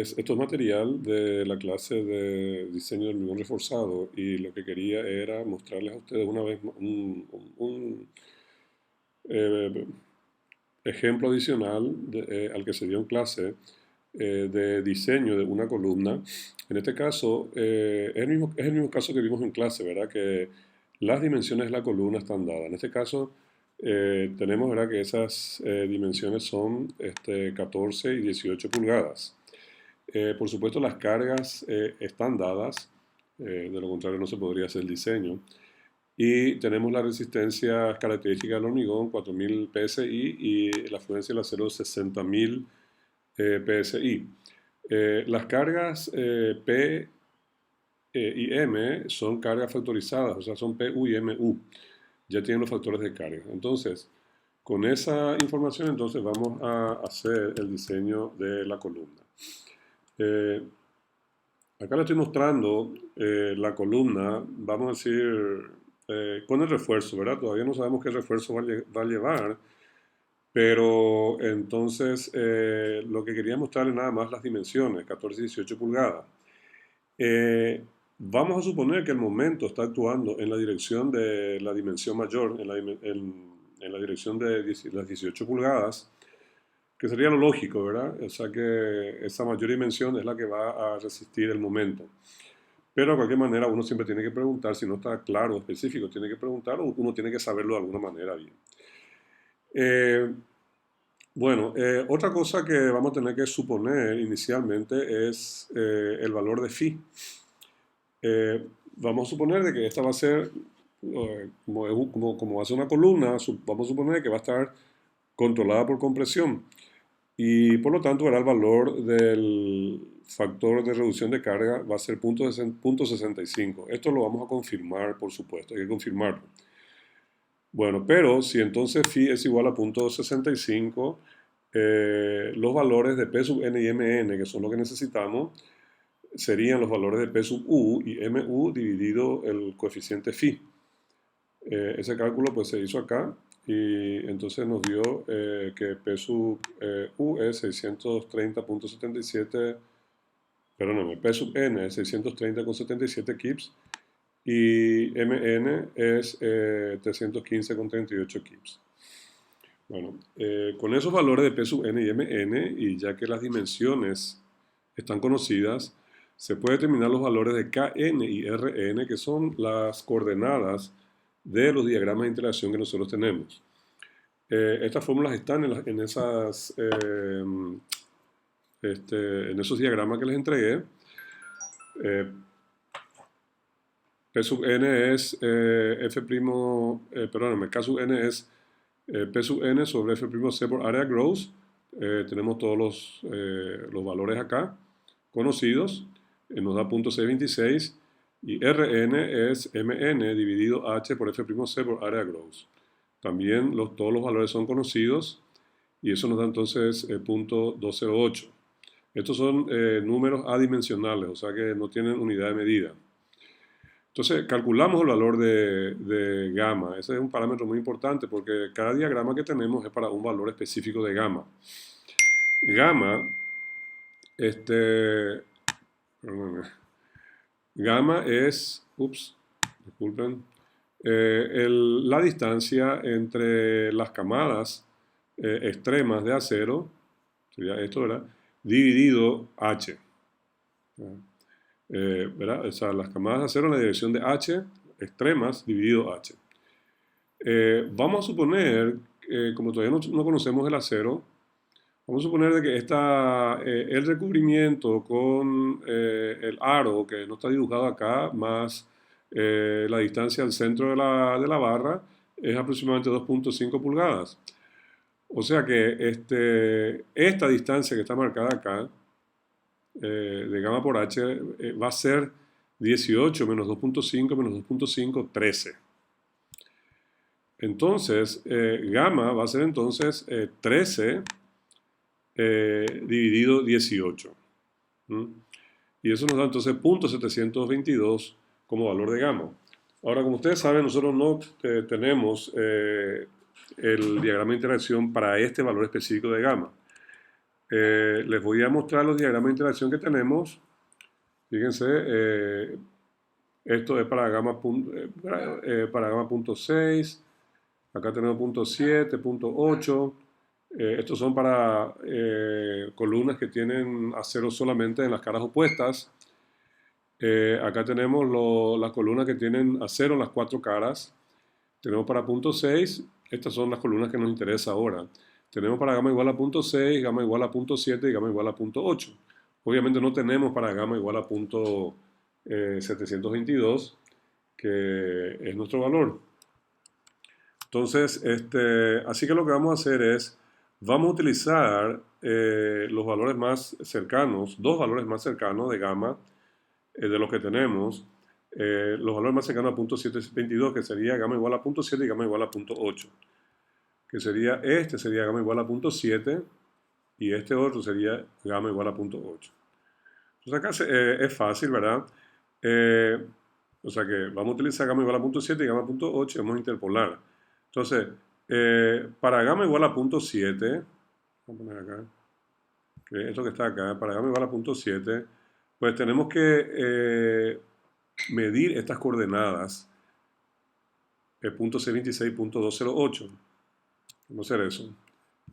Esto es material de la clase de diseño del hormigón reforzado y lo que quería era mostrarles a ustedes una vez un, eh, ejemplo adicional al que se dio en clase de diseño de una columna. En este caso, es el mismo caso que vimos en clase, ¿verdad? Que las dimensiones de la columna están dadas. En este caso, tenemos, ¿verdad? Que esas dimensiones son 14 y 18 pulgadas. Por supuesto, las cargas están dadas, de lo contrario no se podría hacer el diseño. Y tenemos la resistencia característica del hormigón, 4000 psi, y la fluencia del acero, 60.000 psi. Las cargas P y M son cargas factorizadas, o sea, son PU y MU. Ya tienen los factores de carga. Entonces, con esa información, entonces vamos a hacer el diseño de la columna. Eh, Acá le estoy mostrando la columna, vamos a decir, con el refuerzo, ¿verdad? Todavía no sabemos qué refuerzo va a llevar, pero entonces lo que quería mostrarles nada más las dimensiones, 14 y 18 pulgadas. Vamos a suponer que el momento está actuando en la dirección de la dimensión mayor, en la dirección de las 18 pulgadas, que sería lo lógico, ¿verdad? O sea que esa mayor dimensión es la que va a resistir el momento. Pero de cualquier manera uno siempre tiene que preguntar, si no está claro o específico, tiene que preguntar o uno tiene que saberlo de alguna manera bien. Eh, Otra cosa que vamos a tener que suponer inicialmente es el valor de phi. Vamos a suponer de que esta va a ser, como va a ser una columna, vamos a suponer que va a estar controlada por compresión. Y por lo tanto, el valor del factor de reducción de carga va a ser 0.65. Esto lo vamos a confirmar, por supuesto, hay que confirmarlo. Bueno, pero si entonces phi es igual a 0.65, los valores de P sub n y mn, que son lo que necesitamos, serían los valores de P sub u y mu dividido el coeficiente phi. Ese cálculo pues se hizo acá y entonces nos dio que P sub u es 630.77, perdóname, P sub n es 630,77 kips y mn es 315,38 kips. Bueno, con esos valores de P sub n y mn, y ya que las dimensiones están conocidas, se puede determinar los valores de Kn y Rn, que son las coordenadas de los diagramas de interacción que nosotros tenemos. Estas fórmulas están en esos diagramas que les entregué. P sub n es perdóname, K sub n es P sub n sobre F'(C) por área gross. Tenemos todos los valores acá conocidos. Nos da 0.626 y Rn es Mn dividido H por F'(C) por área gross. También todos los valores son conocidos y eso nos da entonces 0.208. Estos son números adimensionales, o sea que no tienen unidad de medida. Entonces calculamos el valor de gamma. Ese es un parámetro muy importante porque cada diagrama que tenemos es para un valor específico de gamma. Gamma, perdón, gamma es, disculpen, la distancia entre las camadas extremas de acero, sería esto, ¿verdad? Dividido H. ¿Verdad? O sea, las camadas de acero en la dirección de H, extremas, dividido H. Vamos a suponer, como todavía no conocemos el acero, vamos a suponer de que el recubrimiento con el aro, que no está dibujado acá, más la distancia al centro de la barra, es aproximadamente 2.5 pulgadas. O sea que esta distancia que está marcada acá, de gamma por H, va a ser 18 menos 2.5 menos 2.5, 13. Entonces, gamma va a ser entonces 13 dividido 18. Y eso nos da entonces 0.722 como valor de gamma. Ahora, como ustedes saben, nosotros no tenemos el diagrama de interacción para este valor específico de gamma. les voy a mostrar los diagramas de interacción que tenemos. Fíjense, esto es para gamma, para gamma punto 6. Acá tenemos punto 7, punto 8. Estos son para columnas que tienen acero solamente en las caras opuestas. Acá tenemos las columnas que tienen acero en las 4 caras. Tenemos para punto 6, estas son las columnas que nos interesa ahora. Tenemos para gamma igual a punto 6, gamma igual a punto 7 y gamma igual a punto 8. Obviamente no tenemos para gamma igual a punto 722, que es nuestro valor. Entonces, así que lo que vamos a hacer es, vamos a utilizar los valores más cercanos, dos valores más cercanos de gamma de los que tenemos, los valores más cercanos a punto 722, que sería gamma igual a punto 7 y gamma igual a punto 8, que sería gamma igual a punto 7 y este otro sería gamma igual a punto 8. Entonces acá es fácil, ¿verdad? O sea que vamos a utilizar gamma igual a punto 7 y gamma a punto 8 y vamos a interpolar. Entonces, para gamma igual a punto 7, vamos a poner acá, que esto que está acá, para gamma igual a punto 7, pues tenemos que medir estas coordenadas, punto C26 y punto 208. Vamos a hacer eso.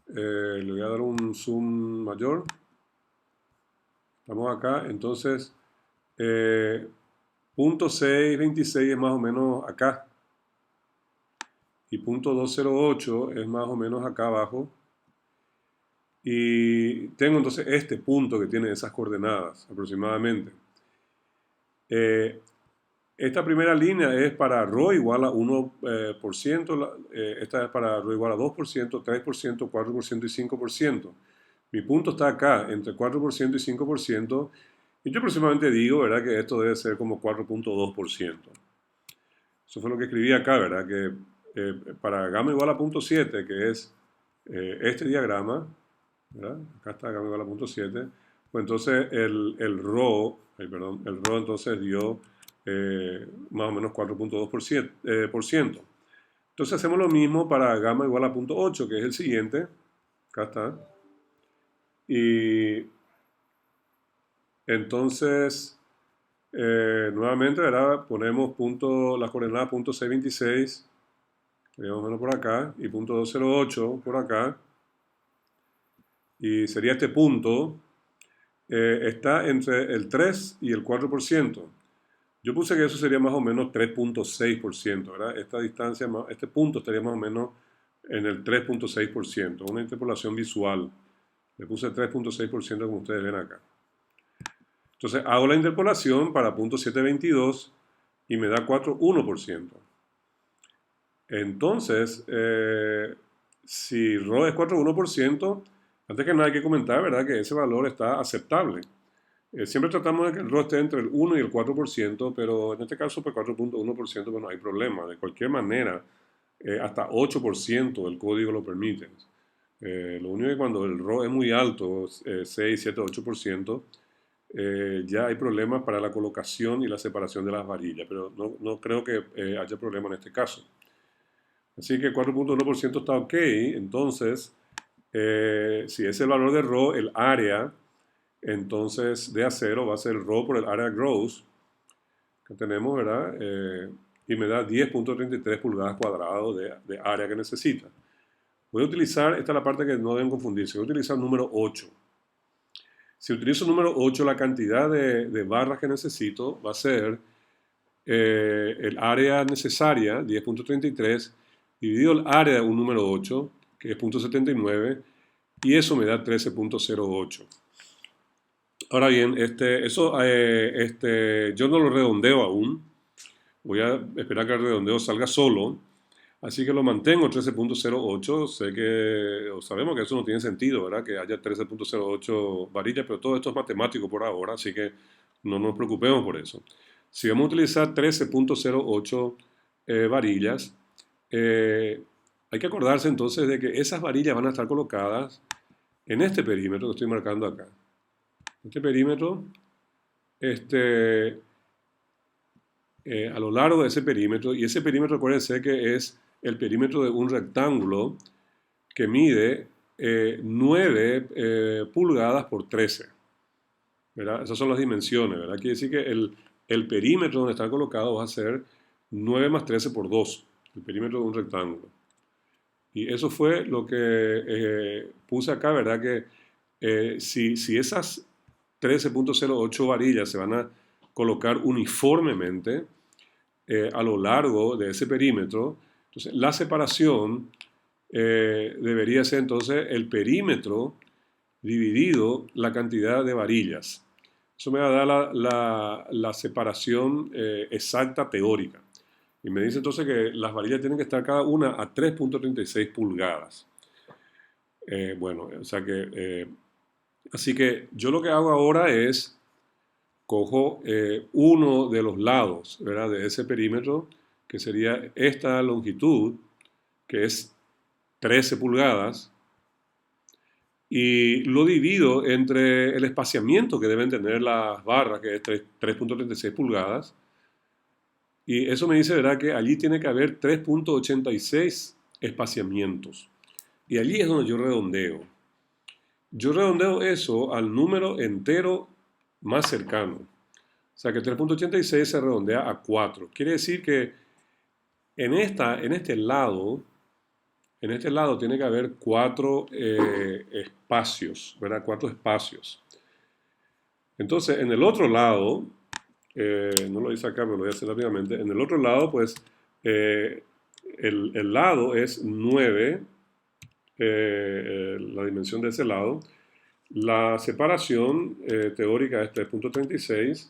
Le voy a dar un zoom mayor. Estamos acá, entonces, punto 626 es más o menos acá. Y punto 208 es más o menos acá abajo. Y tengo entonces este punto que tiene esas coordenadas aproximadamente. Esta primera línea es para ρ igual a 1%, esta es para ρ igual a 2%, 3%, 4% y 5%. Mi punto está acá, entre 4% y 5%, y yo aproximadamente digo, ¿verdad?, que esto debe ser como 4.2%. Eso fue lo que escribí acá, ¿verdad?, que para gamma igual a 0.7, que es este diagrama, ¿verdad?, acá está gamma igual a 0.7, pues entonces el ρ entonces dio más o menos 4.2%. Entonces hacemos lo mismo para gamma igual a 0.8, que es el siguiente. Acá está. Y entonces, nuevamente, ¿verdad?, ponemos las coordenadas punto 626, que más o menos por acá, y punto 208 por acá. Y sería este punto. Está entre el 3 y el 4%. Yo puse que eso sería más o menos 3.6%, ¿verdad? Esta distancia, este punto estaría más o menos en el 3.6%, una interpolación visual. Le puse 3.6% como ustedes ven acá. Entonces hago la interpolación para punto 722 y me da 4,1%. Entonces, si ρ es 4,1%, antes que nada hay que comentar, ¿verdad?, que ese valor está aceptable. Siempre tratamos de que el ROE esté entre el 1 y el 4%, pero en este caso, pues 4.1%, pues no hay problema. De cualquier manera, hasta 8% el código lo permite. Lo único es que cuando el ROE es muy alto, 6, 7, 8%, ya hay problemas para la colocación y la separación de las varillas, pero no creo que haya problema en este caso. Así que 4.1% está ok. Entonces, si es el valor de ρ, el área, entonces de acero va a ser ρ por el área gross que tenemos, ¿verdad? Y me da 10.33 pulgadas cuadradas de área que necesita. Voy a utilizar, esta es la parte que no deben confundirse, voy a utilizar el número 8. Si utilizo el número 8, la cantidad de barras que necesito va a ser el área necesaria, 10.33, dividido el área de un número 8, que es 0.79, y eso me da 13.08. Ahora bien, yo no lo redondeo aún. Voy a esperar que el redondeo salga solo. Así que lo mantengo 13.08. Sabemos que eso no tiene sentido, ¿verdad?, que haya 13.08 varillas, pero todo esto es matemático por ahora, así que no nos preocupemos por eso. Si vamos a utilizar 13.08 varillas, hay que acordarse entonces de que esas varillas van a estar colocadas en este perímetro que estoy marcando acá. Este perímetro, a lo largo de ese perímetro, y ese perímetro acuérdense que es el perímetro de un rectángulo que mide 9 pulgadas por 13, ¿verdad? Esas son las dimensiones, ¿verdad? Quiere decir que el perímetro donde está colocado va a ser 9 más 13 por 2, el perímetro de un rectángulo. Y eso fue lo que puse acá, ¿verdad? Que si esas 13.08 varillas se van a colocar uniformemente a lo largo de ese perímetro, entonces la separación debería ser entonces el perímetro dividido la cantidad de varillas. Eso me va a dar la separación exacta teórica. Y me dice entonces que las varillas tienen que estar cada una a 3.36 pulgadas. Bueno, o sea que, así que yo lo que hago ahora es, cojo uno de los lados, ¿verdad? De ese perímetro, que sería esta longitud, que es 13 pulgadas, y lo divido entre el espaciamiento que deben tener las barras, que es 3.36 pulgadas, y eso me dice, ¿verdad?, que allí tiene que haber 3.86 espaciamientos. Y allí es donde yo redondeo. Yo redondeo eso al número entero más cercano. O sea que 3.86 se redondea a 4. Quiere decir que en este lado tiene que haber 4 espacios, ¿verdad? 4 espacios. Entonces, en el otro lado, no lo hice acá, pero lo voy a hacer rápidamente. En el otro lado, pues, el lado es 9, la dimensión de ese lado. La separación teórica es 3.36.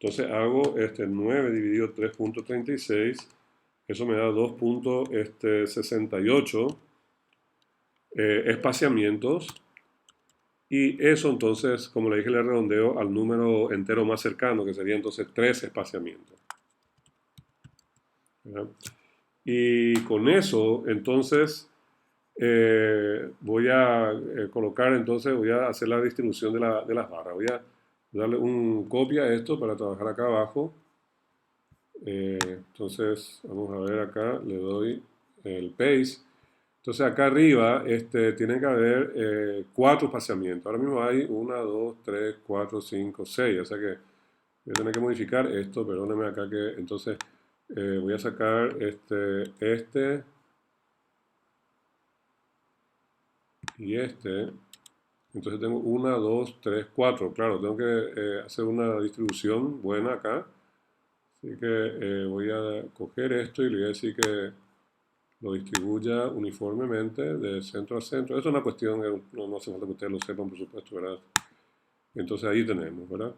Entonces hago 9 dividido 3.36. Eso me da 2.68 espaciamientos. Y eso entonces, como le dije, le redondeo al número entero más cercano, que sería entonces 3 espaciamientos. ¿Verdad? Y con eso, entonces, voy a colocar, entonces, voy a hacer la distribución de las barras. Voy a darle un copia a esto para trabajar acá abajo. Entonces, vamos a ver acá, le doy el paste. Entonces acá arriba tiene que haber 4 espaciamientos. Ahora mismo hay 1, 2, 3, 4, 5, 6. O sea que voy a tener que modificar esto. Perdónenme acá que entonces voy a sacar y este. Entonces tengo 1, 2, 3, 4. Claro, tengo que hacer una distribución buena acá. Así que voy a coger esto y le voy a decir que lo distribuya uniformemente de centro a centro. Esto es una cuestión que no hace falta que ustedes lo sepan, por supuesto, ¿verdad? Entonces ahí tenemos, ¿verdad?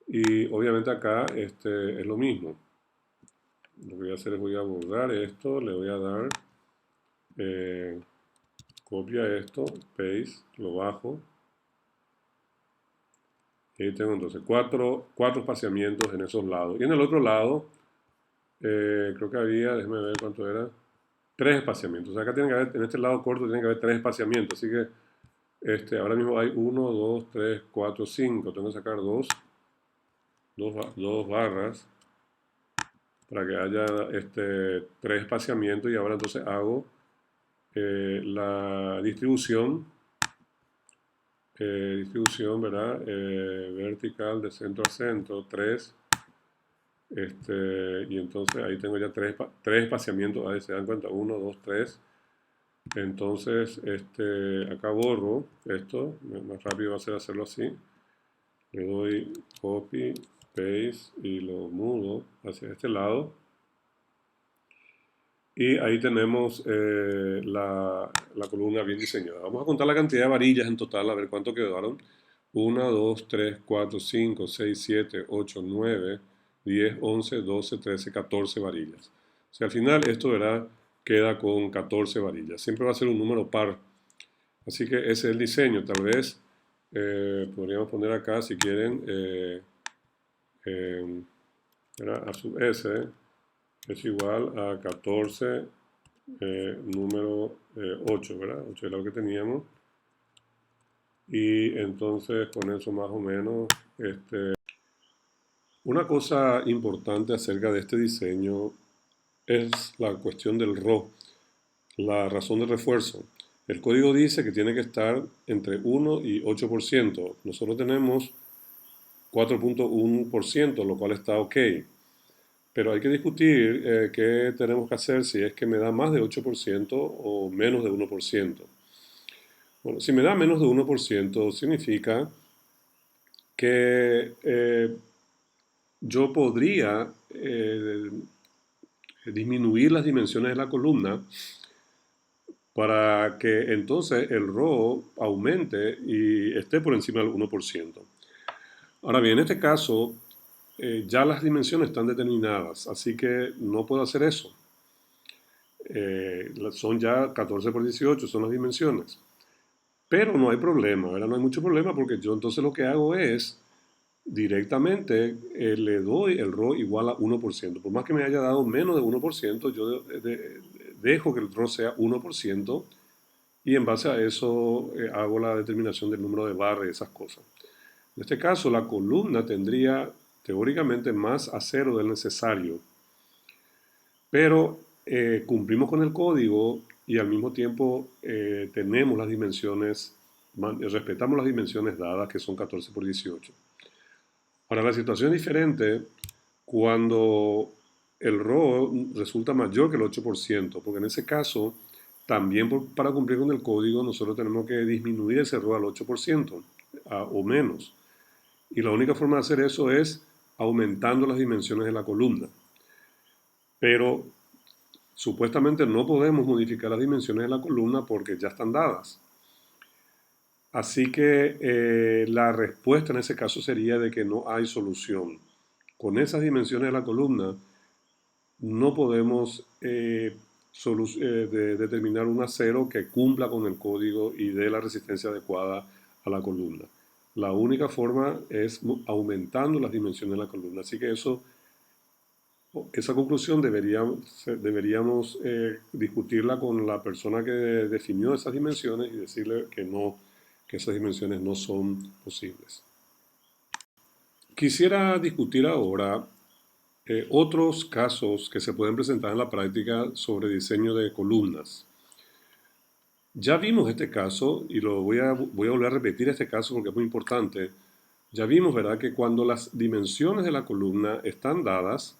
Y obviamente acá es lo mismo. Lo que voy a hacer es voy a borrar esto, le voy a dar copia esto, paste, lo bajo. Y ahí tengo entonces cuatro espaciamientos en esos lados. Y en el otro lado, creo que había, déjeme ver cuánto era, 3 espaciamientos. O sea, acá tiene que haber, en este lado corto tiene que haber 3 espaciamientos. Así que ahora mismo hay 1, 2, 3, 4, 5. Tengo que sacar dos barras para que haya 3 espaciamientos. Y ahora entonces hago la distribución, ¿verdad? Vertical de centro a centro, 3. Y entonces ahí tengo ya 3 espaciamientos. Ahí se dan cuenta, 1, 2, 3. Entonces, acá borro esto, más rápido va a ser hacerlo así. Le doy copy, paste y lo mudo hacia este lado. Y ahí tenemos la columna bien diseñada. Vamos a contar la cantidad de varillas en total, a ver cuánto quedaron. 1, 2, 3, 4, 5, 6, 7, 8, 9, 10, 11, 12, 13, 14 varillas. O sea, al final esto, ¿verdad?, queda con 14 varillas. Siempre va a ser un número par. Así que ese es el diseño. Tal vez podríamos poner acá, si quieren, A sub S es igual a 14 número 8, ¿verdad? 8 era lo que teníamos. Y entonces con eso más o menos, una cosa importante acerca de este diseño es la cuestión del RO, la razón de refuerzo. El código dice que tiene que estar entre 1 y 8%. Nosotros tenemos 4,1%, lo cual está ok. Pero hay que discutir qué tenemos que hacer si es que me da más de 8% o menos de 1%. Bueno, si me da menos de 1%, significa que yo podría disminuir las dimensiones de la columna para que entonces el RAW aumente y esté por encima del 1%. Ahora bien, en este caso ya las dimensiones están determinadas, así que no puedo hacer eso. Son ya 14 por 18, son las dimensiones. Pero no hay problema, ¿verdad? No hay mucho problema porque yo entonces lo que hago es directamente le doy el RAW igual a 1%. Por más que me haya dado menos de 1%, yo dejo que el RAW sea 1% y en base a eso hago la determinación del número de barras y esas cosas. En este caso, la columna tendría teóricamente más acero del necesario, pero cumplimos con el código y al mismo tiempo tenemos las dimensiones, respetamos las dimensiones dadas que son 14 por 18. Ahora, la situación es diferente cuando el RAW resulta mayor que el 8%, porque en ese caso, también para cumplir con el código, nosotros tenemos que disminuir ese RAW al 8% o menos. Y la única forma de hacer eso es aumentando las dimensiones de la columna. Pero supuestamente no podemos modificar las dimensiones de la columna porque ya están dadas. Así que la respuesta en ese caso sería de que no hay solución. Con esas dimensiones de la columna no podemos determinar un acero que cumpla con el código y dé la resistencia adecuada a la columna. La única forma es aumentando las dimensiones de la columna. Así que esa conclusión deberíamos discutirla con la persona que definió esas dimensiones y decirle que no, que esas dimensiones no son posibles. Quisiera discutir ahora otros casos que se pueden presentar en la práctica sobre diseño de columnas. Ya vimos este caso y voy a volver a repetir este caso porque es muy importante. Ya vimos, ¿verdad?, que cuando las dimensiones de la columna están dadas,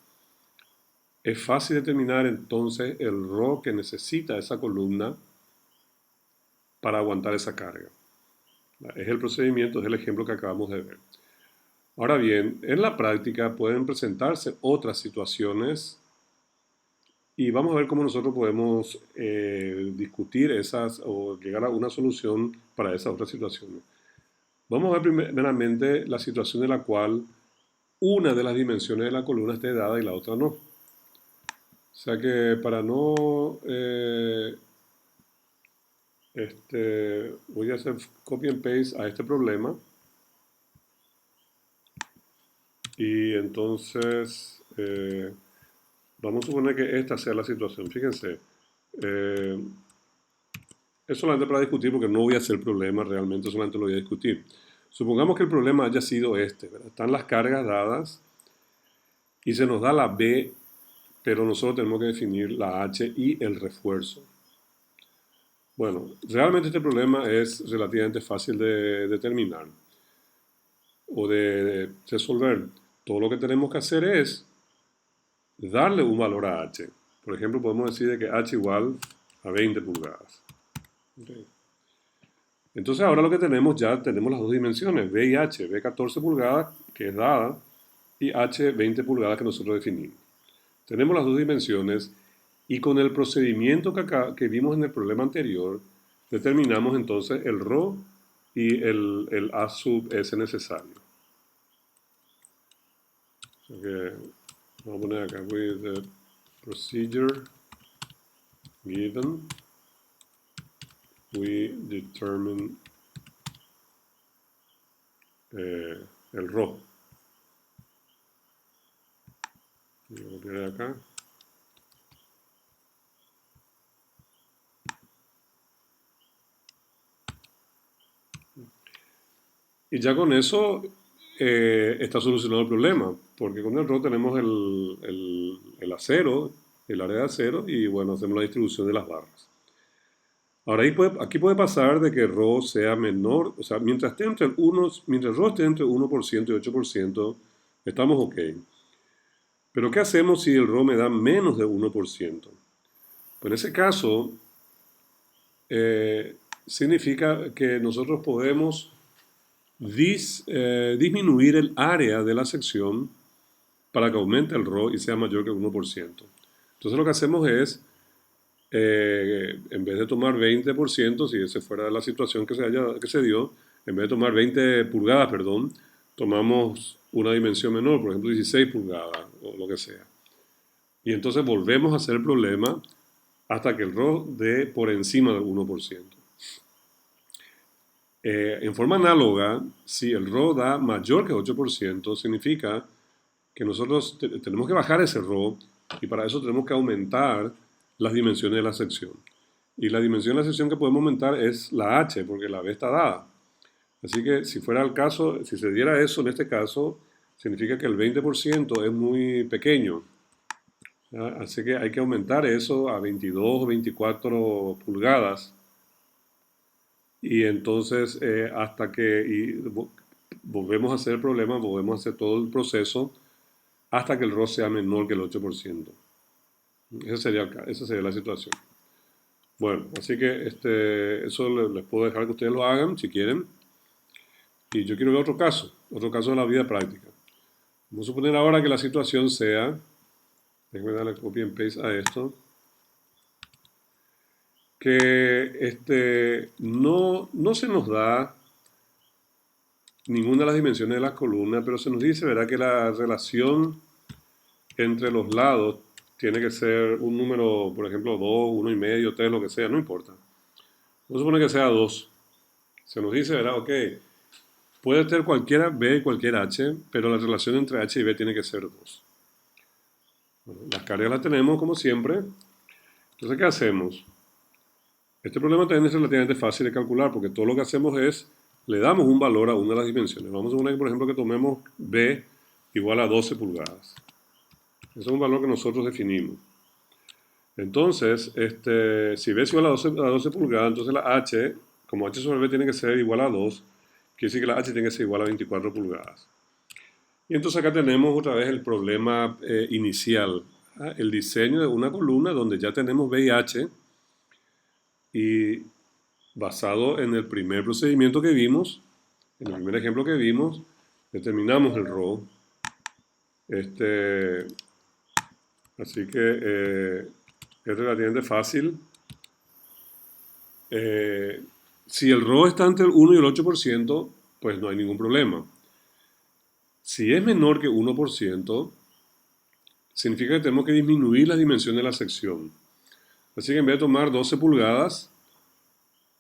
es fácil determinar entonces el RAW que necesita esa columna para aguantar esa carga. Es el procedimiento, es el ejemplo que acabamos de ver. Ahora bien, en la práctica pueden presentarse otras situaciones y vamos a ver cómo nosotros podemos discutir esas o llegar a una solución para esas otras situaciones. Vamos a ver primeramente la situación en la cual una de las dimensiones de la columna esté dada y la otra no. O sea que para no voy a hacer copy and paste a este problema y entonces vamos a suponer que esta sea la situación. Fíjense, es solamente para discutir porque no voy a hacer problema, realmente solamente lo voy a discutir. Supongamos que el problema haya sido este, ¿verdad? Están las cargas dadas y se nos da la B, pero nosotros tenemos que definir la H y el refuerzo. Bueno, realmente este problema es relativamente fácil de determinar o de resolver. Todo lo que tenemos que hacer es darle un valor a H. Por ejemplo, podemos decir que H igual a 20 pulgadas. Okay. Entonces ahora lo que tenemos, ya tenemos las dos dimensiones, B y H. B 14 pulgadas, que es dada, y H 20 pulgadas que nosotros definimos. Tenemos las dos dimensiones y con el procedimiento que vimos en el problema anterior, determinamos entonces el RAW y el A sub S necesario. Okay. Vamos a poner acá, with the procedure given, we determine el RAW. Voy a poner acá. Y ya con eso está solucionado el problema, porque con el RAW tenemos el acero, el área de acero, y bueno, hacemos la distribución de las barras. Ahora, aquí puede pasar de que ρ sea menor, o sea, mientras ρ esté entre 1% y 8%, estamos ok. Pero ¿qué hacemos si el ρ me da menos de 1%? Pues en ese caso, significa que nosotros podemos disminuir el área de la sección para que aumente el RO y sea mayor que el 1%. Entonces lo que hacemos es, en vez de tomar 20%, si esa fuera la situación que se dio, en vez de tomar 20 pulgadas, perdón, tomamos una dimensión menor, por ejemplo 16 pulgadas o lo que sea. Y entonces volvemos a hacer el problema hasta que el RO dé por encima del 1%. En forma análoga, si el RO da mayor que 8%, significa que nosotros tenemos que bajar ese RO y para eso tenemos que aumentar las dimensiones de la sección. Y la dimensión de la sección que podemos aumentar es la H, porque la B está dada. Así que si fuera el caso, si se diera eso en este caso, significa que el 20% es muy pequeño. ¿Ya? Así que hay que aumentar eso a 22 o 24 pulgadas. Y entonces, hasta que volvemos a hacer el problema, volvemos a hacer todo el proceso hasta que el ROS sea menor que el 8%. Esa sería la situación. Bueno, así que eso les puedo dejar que ustedes lo hagan si quieren. Y yo quiero ver otro caso de la vida práctica. Vamos a suponer ahora que la situación sea, déjenme darle copy and paste a esto, que no se nos da ninguna de las dimensiones de las columnas, pero se nos dice, ¿verdad?, que la relación entre los lados tiene que ser un número, por ejemplo, 2, 1,5, 3, lo que sea, no importa. Vamos a suponer que sea 2. Se nos dice, ¿verdad? Ok, puede ser cualquiera B y cualquiera H, pero la relación entre H y B tiene que ser 2. Bueno, las cargas las tenemos como siempre. Entonces, ¿qué hacemos? Este problema también es relativamente fácil de calcular porque todo lo que hacemos es, le damos un valor a una de las dimensiones. Vamos a suponer, por ejemplo, que tomemos B igual a 12 pulgadas. Ese es un valor que nosotros definimos. Entonces, si B es igual a 12 pulgadas, entonces la H, como H sobre B tiene que ser igual a 2, quiere decir que la H tiene que ser igual a 24 pulgadas. Y entonces acá tenemos otra vez el problema inicial, ¿ah? El diseño de una columna donde ya tenemos B y H, y basado en el primer procedimiento que vimos, en el primer ejemplo que vimos, determinamos el RO. Así que es relativamente fácil. Si el RO está entre el 1 y el 8%, pues no hay ningún problema. Si es menor que 1%, significa que tenemos que disminuir la dimensión de la sección. Así que en vez de tomar 12 pulgadas,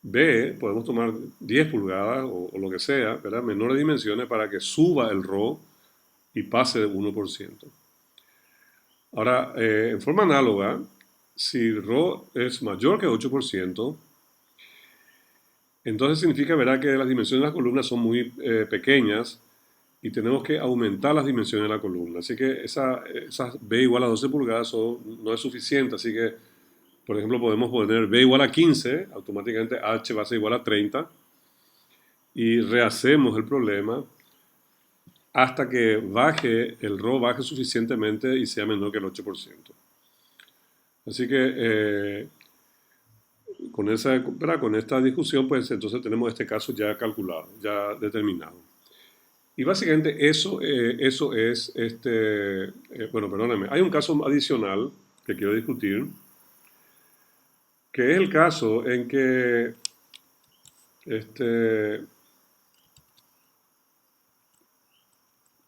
B, podemos tomar 10 pulgadas o lo que sea, ¿verdad? Menores dimensiones para que suba el RO y pase del 1%. Ahora, en forma análoga, si el RO es mayor que 8%, entonces significa, ¿verdad?, que las dimensiones de las columnas son muy pequeñas y tenemos que aumentar las dimensiones de la columna. Así que esa B igual a 12 pulgadas no es suficiente. Así que, por ejemplo, podemos poner B igual a 15, automáticamente H va a ser igual a 30, y rehacemos el problema hasta que el RO baje suficientemente y sea menor que el 8%. Así que con esta discusión, pues entonces tenemos este caso ya calculado, ya determinado. Y básicamente eso es, bueno, perdóname, hay un caso adicional que quiero discutir, que es el caso en que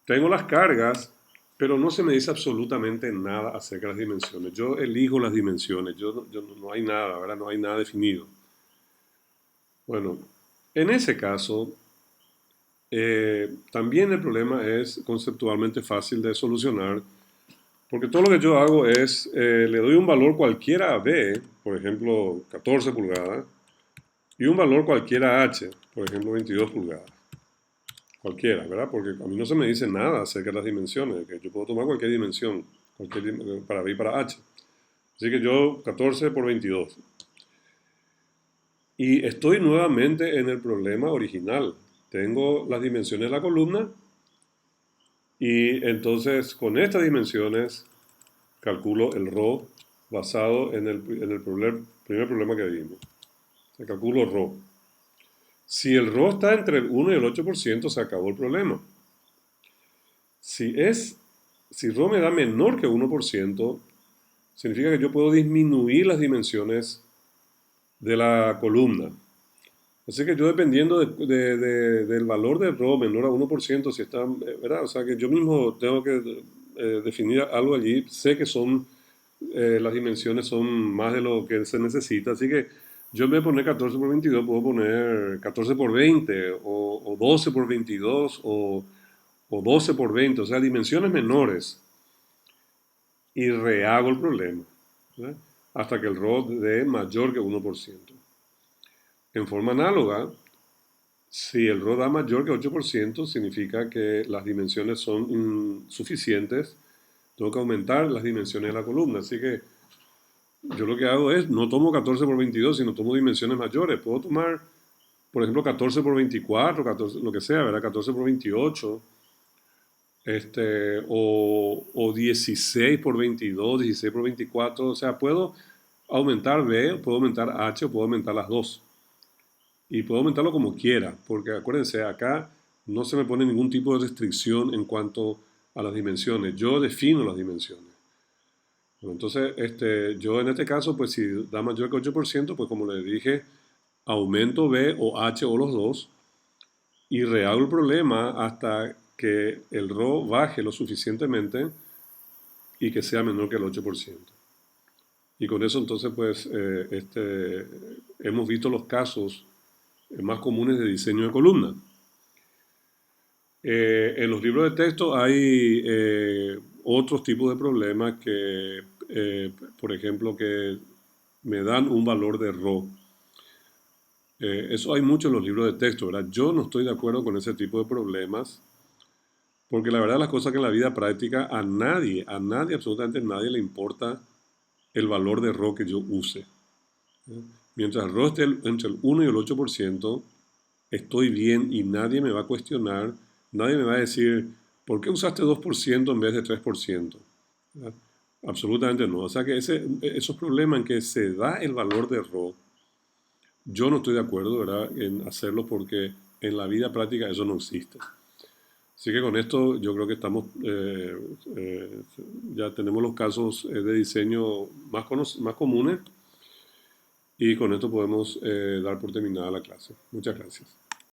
tengo las cargas, pero no se me dice absolutamente nada acerca de las dimensiones. Yo elijo las dimensiones, no hay nada, ¿verdad? No hay nada definido. Bueno, en ese caso, también el problema es conceptualmente fácil de solucionar, porque todo lo que yo hago es, le doy un valor cualquiera a B, por ejemplo, 14 pulgadas, y un valor cualquiera a H, por ejemplo, 22 pulgadas. Cualquiera, ¿verdad? Porque a mí no se me dice nada acerca de las dimensiones, que yo puedo tomar cualquier dimensión, para B y para H. Así que yo 14 por 22. Y estoy nuevamente en el problema original. Tengo las dimensiones de la columna y entonces con estas dimensiones calculo el ρ basado en el primer problema que vimos. Se calculo ρ. Si el ρ está entre el 1 y el 8%, se acabó el problema. Si, si ρ me da menor que 1%, significa que yo puedo disminuir las dimensiones de la columna. Así que yo dependiendo del valor de ρ menor a 1%, si está, ¿verdad? O sea que yo mismo tengo que definir algo allí, sé que son, las dimensiones son más de lo que se necesita, así que yo en vez de poner 14 por 22 puedo poner 14 por 20 o 12 por 22 o 12 por 20, o sea, dimensiones menores y rehago el problema, ¿verdad? Hasta que el ρ dé mayor que 1%. En forma análoga, si el RO da mayor que 8%, significa que las dimensiones son insuficientes. Tengo que aumentar las dimensiones de la columna. Así que yo lo que hago es, no tomo 14 por 22, sino tomo dimensiones mayores. Puedo tomar, por ejemplo, 14 por 24, 14, lo que sea, ¿verdad? 14 por 28, o 16 por 22, 16 por 24. O sea, puedo aumentar B, puedo aumentar H, o puedo aumentar las dos. Y puedo aumentarlo como quiera, porque acuérdense, acá no se me pone ningún tipo de restricción en cuanto a las dimensiones. Yo defino las dimensiones. Bueno, entonces, yo en este caso, pues si da mayor que 8%, pues como le dije, aumento B o H o los dos y rehago el problema hasta que el ρ baje lo suficientemente y que sea menor que el 8%. Y con eso entonces, pues, hemos visto los casos más comunes de diseño de columna. En los libros de texto hay otros tipos de problemas que, por ejemplo, que me dan un valor de ρ. Eso hay mucho en los libros de texto, ¿verdad? Yo no estoy de acuerdo con ese tipo de problemas, porque la verdad las cosas que en la vida práctica a nadie, absolutamente nadie le importa el valor de ρ que yo use. Mientras ρ esté entre el 1 y el 8%, estoy bien y nadie me va a cuestionar, nadie me va a decir, ¿por qué usaste 2% en vez de 3%? ¿Verdad? Absolutamente no. O sea que esos problemas en que se da el valor de ρ, yo no estoy de acuerdo, ¿verdad?, en hacerlo porque en la vida práctica eso no existe. Así que con esto yo creo que estamos, ya tenemos los casos de diseño más comunes y con esto podemos dar por terminada la clase. Muchas gracias.